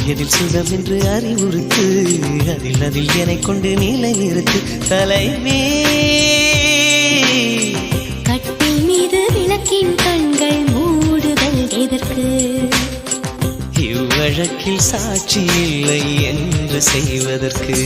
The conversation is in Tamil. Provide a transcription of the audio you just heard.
எதில் சுகம் என்று அறிவுறுத்து, அதில் என்னை கொண்டு நிலை நிறுத்து தலைவே. கட்டில் மீது விளக்கின் கண்கள் மூடுதல் எதற்கு? இவ்வழக்கில் சாட்சி இல்லை என்று செய்வதற்கு.